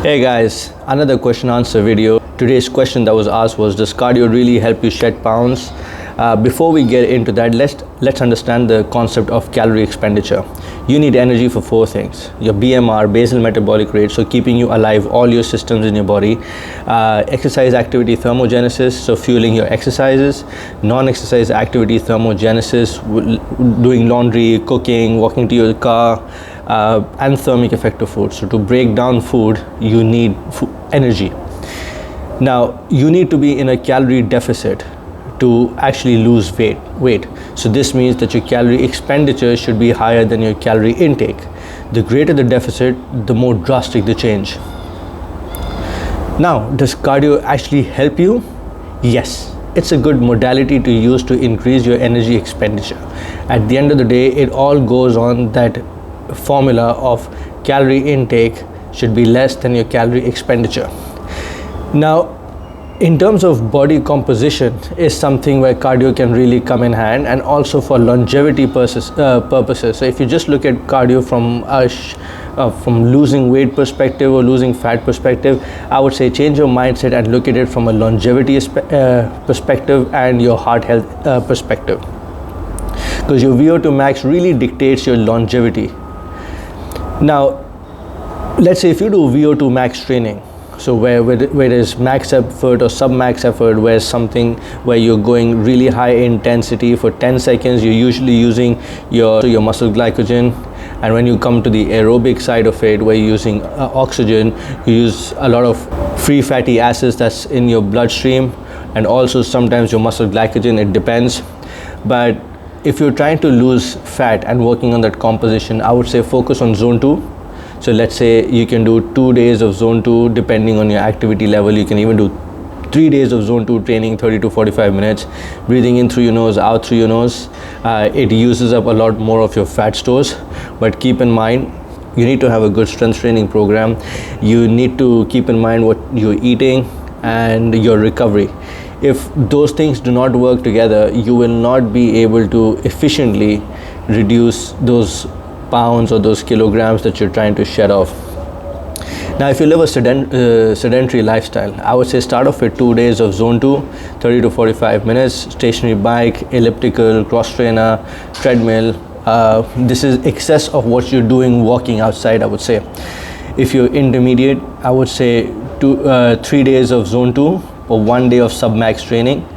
Hey guys, another question answer video. Today's question that was asked was, does cardio really help you shed pounds? Before we get into that, let's understand the concept of calorie expenditure. You need energy for four things: your BMR, basal metabolic rate, so keeping you alive, all your systems in your body; exercise activity thermogenesis, so fueling your exercises; non-exercise activity thermogenesis, doing laundry, cooking, walking to your car; and thermic effect of food. So to break down food, you need energy. Now you need to be in a calorie deficit to actually lose weight. So this means that your calorie expenditure should be higher than your calorie intake. The greater the deficit, the more drastic the change. Now, does cardio actually help you? Yes, it's a good modality to use to increase your energy expenditure. At the end of the day, it all goes on that formula of calorie intake should be less than your calorie expenditure. Now, in terms of body composition is something where cardio can really come in hand, and also for longevity purposes. So if you just look at cardio from losing weight perspective or losing fat perspective, I would say change your mindset and look at it from a longevity perspective and your heart health perspective, because your VO2 max really dictates your longevity. Now, let's say if you do VO2 max training, so where it is max effort or sub-max effort, where something where you're going really high intensity for 10 seconds, you're usually using your muscle glycogen. And when you come to the aerobic side of it, where you're using oxygen, you use a lot of free fatty acids that's in your bloodstream, and also sometimes your muscle glycogen, it depends. But if you're trying to lose fat and working on that composition, I would say focus on zone 2. So let's say you can do 2 days of zone 2 depending on your activity level. You can even do 3 days of zone 2 training, 30 to 45 minutes, breathing in through your nose, out through your nose. It uses up a lot more of your fat stores, but keep in mind, you need to have a good strength training program. You need to keep in mind what you're eating and your recovery. If those things do not work together, you will not be able to efficiently reduce those pounds or those kilograms that you're trying to shed off. Now, if you live a sedentary lifestyle, I would say start off with 2 days of zone 2, 30 to 45 minutes, stationary bike, elliptical, cross trainer, treadmill. This is excess of what you're doing walking outside, I would say. If you're intermediate, I would say 3 days of zone 2 or 1 day of sub-max training.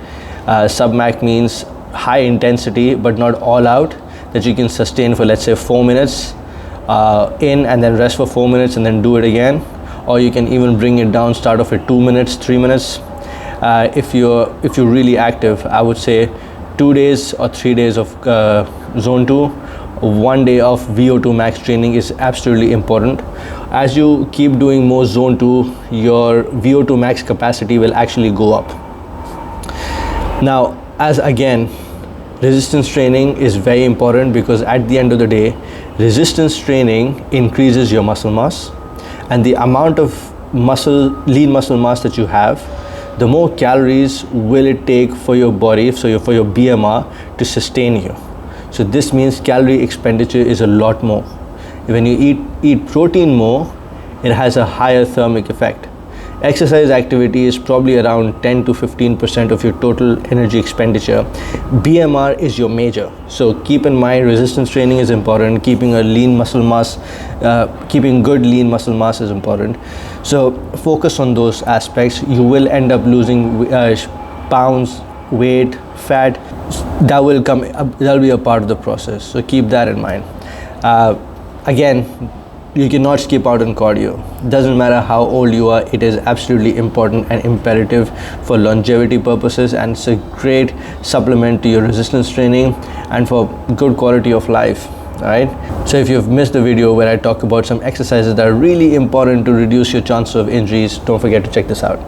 Sub-max means high intensity but not all out, that you can sustain for, let's say, 4 minutes in, and then rest for 4 minutes and then do it again. Or you can even bring it down, start off at 2 minutes, 3 minutes. If you're really active, I would say 2 days or 3 days of zone 2, 1 day of VO2 max training is absolutely important. As you keep doing more zone 2, your VO2 max capacity will actually go up. Now, as again, resistance training is very important, because at the end of the day, resistance training increases your muscle mass, and the amount of lean muscle mass that you have, the more calories will it take for your body, so for your BMR to sustain you. So this means calorie expenditure is a lot more. When you eat protein more, it has a higher thermic effect. Exercise activity is probably around 10 to 15% of your total energy expenditure. BMR is your major. So keep in mind, resistance training is important. Keeping good lean muscle mass is important. So focus on those aspects. You will end up losing pounds, weight, fat. That will be a part of the process. So keep that in mind. Again, you cannot skip out on cardio. Doesn't matter how old you are, it is absolutely important and imperative for longevity purposes, and it's a great supplement to your resistance training and for good quality of life. Alright, so if you've missed the video where I talk about some exercises that are really important to reduce your chances of injuries, don't forget to check this out.